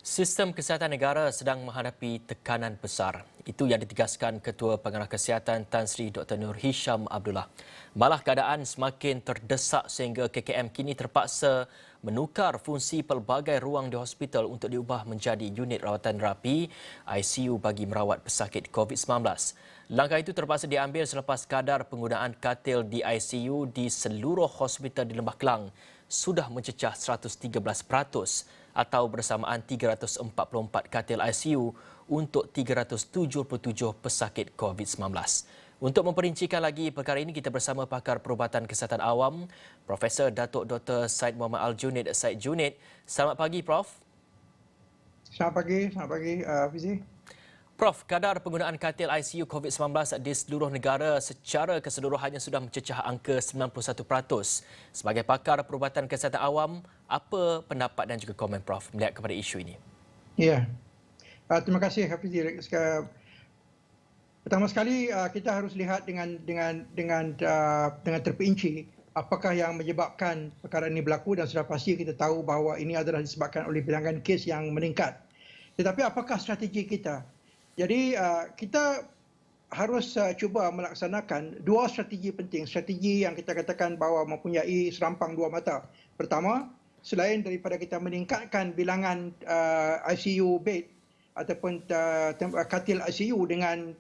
Sistem kesihatan negara sedang menghadapi tekanan besar. Itu yang ditegaskan Ketua Pengarah Kesihatan Tan Sri Dr. Nur Hisham Abdullah. Malah keadaan semakin terdesak sehingga KKM kini terpaksa menukar fungsi pelbagai ruang di hospital untuk diubah menjadi unit rawatan rapi ICU bagi merawat pesakit COVID-19. Langkah itu terpaksa diambil selepas kadar penggunaan katil di ICU di seluruh hospital di Lembah Kelang sudah mencecah 113% atau bersamaan 344 katil ICU untuk 377 pesakit COVID-19. Untuk memperincikan lagi perkara ini, kita bersama pakar perubatan kesihatan awam, Profesor Datuk Dr. Syed Muhammad Al-Junid, Syed Junid. Selamat pagi, Prof. Selamat pagi Fizi. Prof, kadar penggunaan katil ICU COVID-19 di seluruh negara secara keseluruhannya sudah mencecah angka 91%. Sebagai pakar perubatan kesihatan awam, apa pendapat dan juga komen Prof melihat kepada isu ini? Ya, terima kasih Hafizi. Pertama sekali kita harus lihat dengan terperinci apakah yang menyebabkan perkara ini berlaku, dan sudah pasti kita tahu bahawa ini adalah disebabkan oleh bilangan kes yang meningkat. Tetapi apakah strategi kita? Jadi kita harus cuba melaksanakan dua strategi penting. Strategi yang kita katakan bahawa mempunyai serampang dua mata. Pertama, selain daripada kita meningkatkan bilangan ICU bed ataupun katil ICU dengan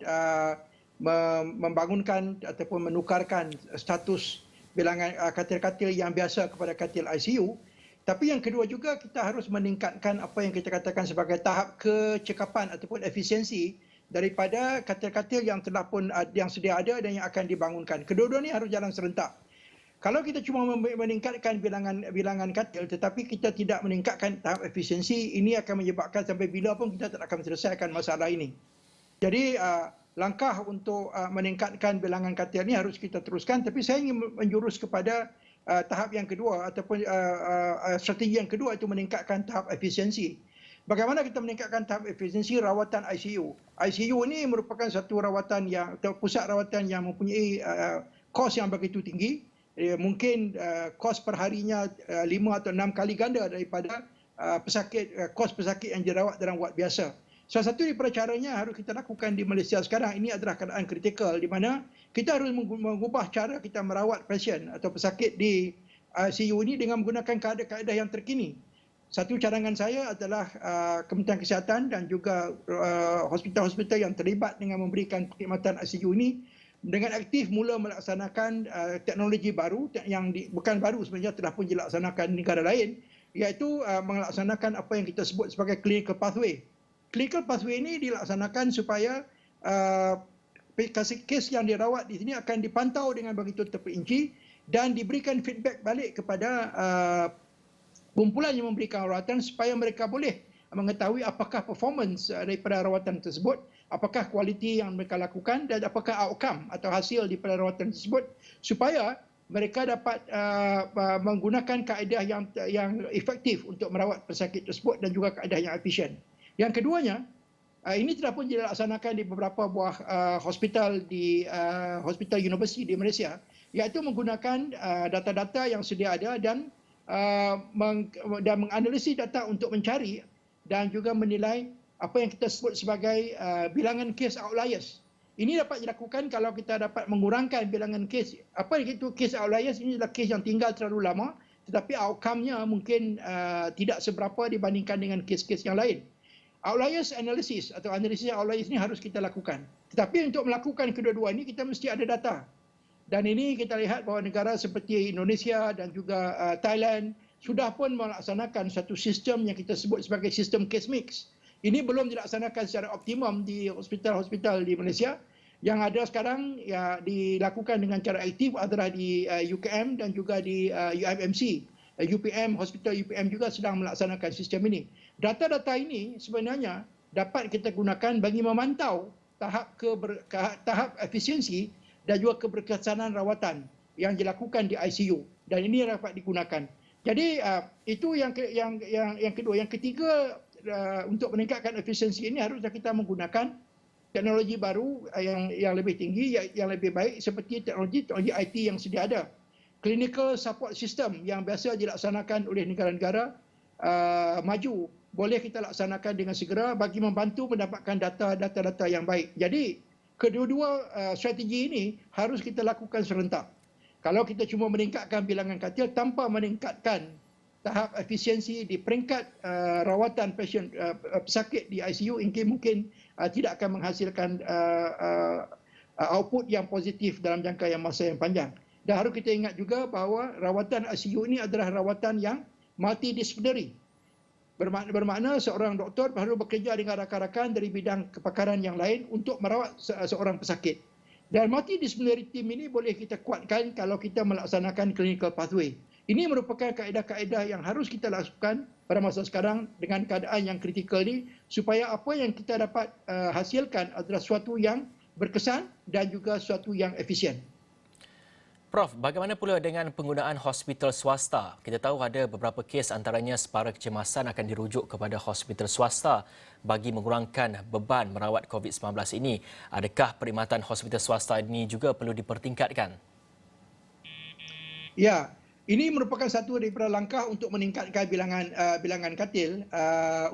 membangunkan ataupun menukarkan status bilangan katil-katil yang biasa kepada katil ICU. Tapi yang kedua juga kita harus meningkatkan apa yang kita katakan sebagai tahap kecekapan ataupun efisiensi daripada katil-katil yang yang sedia ada dan yang akan dibangunkan. Kedua-dua ini harus jalan serentak. Kalau kita cuma meningkatkan bilangan katil tetapi kita tidak meningkatkan tahap efisiensi, ini akan menyebabkan sampai bila pun kita tak akan menyelesaikan masalah ini. Jadi langkah untuk meningkatkan bilangan katil ini harus kita teruskan, tapi saya ingin menjurus kepada tahap yang kedua ataupun strategi yang kedua, itu meningkatkan tahap efisiensi. Bagaimana kita meningkatkan tahap efisiensi rawatan ICU? ICU ini merupakan satu rawatan atau pusat rawatan yang mempunyai kos yang begitu tinggi. Mungkin kos perharinya 5 atau 6 kali ganda daripada kos pesakit yang dirawat dalam wad biasa. Salah satu daripada caranya harus kita lakukan di Malaysia sekarang ini adalah keadaan kritikal, di mana kita harus mengubah cara kita merawat pasien atau pesakit di ICU ini dengan menggunakan kaedah-kaedah yang terkini. Satu cadangan saya adalah Kementerian Kesihatan dan juga hospital-hospital yang terlibat dengan memberikan perkhidmatan ICU ini dengan aktif mula melaksanakan teknologi baru yang bukan baru, sebenarnya telah pun dilaksanakan di negara lain, iaitu melaksanakan apa yang kita sebut sebagai clinical pathway. Clinical pathway ini dilaksanakan supaya kes yang dirawat di sini akan dipantau dengan begitu terperinci dan diberikan feedback balik kepada kumpulan yang memberikan rawatan supaya mereka boleh mengetahui apakah performance daripada rawatan tersebut, apakah kualiti yang mereka lakukan dan apakah outcome atau hasil daripada rawatan tersebut, supaya mereka dapat menggunakan kaedah yang efektif untuk merawat pesakit tersebut dan juga kaedah yang efisien. Yang keduanya, ini telah pun dilaksanakan di beberapa buah hospital hospital universiti di Malaysia, iaitu menggunakan data-data yang sedia ada dan menganalisis data untuk mencari dan juga menilai apa yang kita sebut sebagai bilangan kes outliers. Ini dapat dilakukan kalau kita dapat mengurangkan bilangan kes. Apa itu kes outliers? Ini adalah kes yang tinggal terlalu lama tetapi outcome-nya mungkin tidak seberapa dibandingkan dengan kes-kes yang lain. Outliers analysis atau analisis outliers ini harus kita lakukan. Tetapi untuk melakukan kedua-dua ini kita mesti ada data. Dan ini kita lihat bahawa negara seperti Indonesia dan juga Thailand sudah pun melaksanakan satu sistem yang kita sebut sebagai sistem case mix. Ini belum dilaksanakan secara optimum di hospital-hospital di Malaysia. Yang ada sekarang ya dilakukan dengan cara aktif adalah di UKM dan juga di UMMC. UPM, Hospital UPM juga sedang melaksanakan sistem ini. Data-data ini sebenarnya dapat kita gunakan bagi memantau tahap efisiensi dan juga keberkesanan rawatan yang dilakukan di ICU, dan ini dapat digunakan. Jadi itu yang kedua. Yang ketiga, untuk meningkatkan efisiensi ini haruslah kita menggunakan teknologi baru yang lebih tinggi, yang lebih baik, seperti teknologi IT yang sedia ada. Clinical support system yang biasa dilaksanakan oleh negara-negara maju boleh kita laksanakan dengan segera bagi membantu mendapatkan data-data yang baik. Jadi kedua-dua strategi ini harus kita lakukan serentak. Kalau kita cuma meningkatkan bilangan katil tanpa meningkatkan tahap efisiensi di peringkat rawatan pasien pesakit di ICU, mungkin tidak akan menghasilkan output yang positif dalam jangka yang masa yang panjang. Dan harus kita ingat juga bahawa rawatan ICU ini adalah rawatan yang multidisipliner. Bermakna seorang doktor perlu bekerja dengan rakan-rakan dari bidang kepakaran yang lain untuk merawat seorang pesakit. Dan multidisciplinary team ini boleh kita kuatkan kalau kita melaksanakan clinical pathway. Ini merupakan kaedah-kaedah yang harus kita lakukan pada masa sekarang dengan keadaan yang kritikal ini, supaya apa yang kita dapat hasilkan adalah sesuatu yang berkesan dan juga sesuatu yang efisien. Prof, bagaimana pula dengan penggunaan hospital swasta? Kita tahu ada beberapa kes antaranya separa kecemasan akan dirujuk kepada hospital swasta bagi mengurangkan beban merawat COVID-19 ini. Adakah perkhidmatan hospital swasta ini juga perlu dipertingkatkan? Ya, ini merupakan satu daripada langkah untuk meningkatkan bilangan katil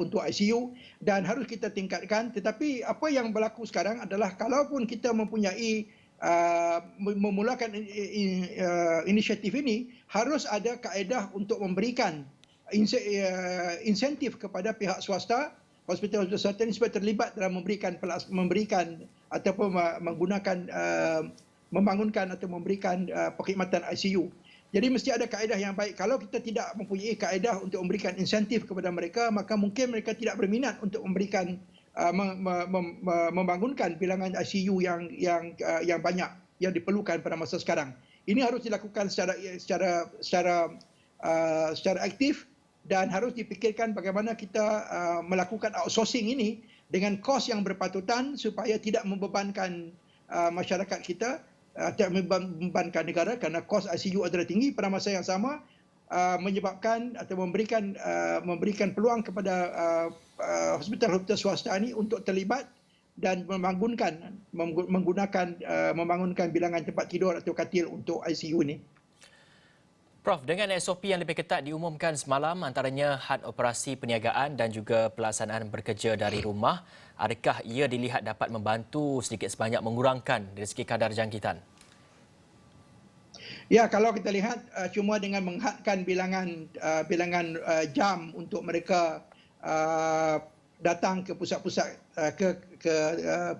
untuk ICU dan harus kita tingkatkan. Tetapi apa yang berlaku sekarang adalah kalaupun kita mempunyai memulakan inisiatif ini, harus ada kaedah untuk memberikan insentif kepada pihak swasta, hospital swasta ini supaya terlibat dalam memberikan ataupun membangunkan atau memberikan perkhidmatan ICU. Jadi mesti ada kaedah yang baik. Kalau kita tidak mempunyai kaedah untuk memberikan insentif kepada mereka, maka mungkin mereka tidak berminat untuk memberikan membangunkan bilangan ICU yang banyak yang diperlukan pada masa sekarang. Ini harus dilakukan secara aktif dan harus dipikirkan bagaimana kita melakukan outsourcing ini dengan kos yang berpatutan supaya tidak membebankan masyarakat kita, tidak membebankan negara, kerana kos ICU adalah tinggi pada masa yang sama, menyebabkan atau memberikan peluang kepada hospital-hospital swasta ini untuk terlibat dan membangunkan bilangan tempat tidur atau katil untuk ICU ini. Prof, dengan SOP yang lebih ketat diumumkan semalam, antaranya had operasi perniagaan dan juga pelaksanaan bekerja dari rumah, adakah ia dilihat dapat membantu sedikit sebanyak mengurangkan dari segi kadar jangkitan? Ya, kalau kita lihat cuma dengan menghadkan bilangan jam untuk mereka datang ke pusat-pusat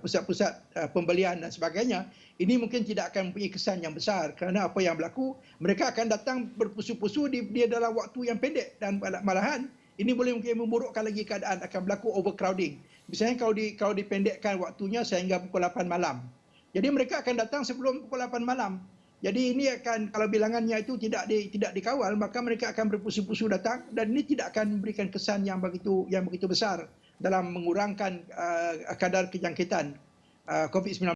pusat-pusat pembelian dan sebagainya, ini mungkin tidak akan mempunyai kesan yang besar, kerana apa yang berlaku, mereka akan datang berpusu-pusu di dalam waktu yang pendek dan malahan ini boleh mungkin memburukkan lagi keadaan, akan berlaku overcrowding. Misalnya kalau dipendekkan waktunya sehingga pukul 8 malam. Jadi mereka akan datang sebelum pukul 8 malam. Jadi ini akan, kalau bilangannya itu tidak dikawal, maka mereka akan berpusu-pusu datang dan ini tidak akan memberikan kesan yang begitu besar dalam mengurangkan kadar kejangkitan COVID-19.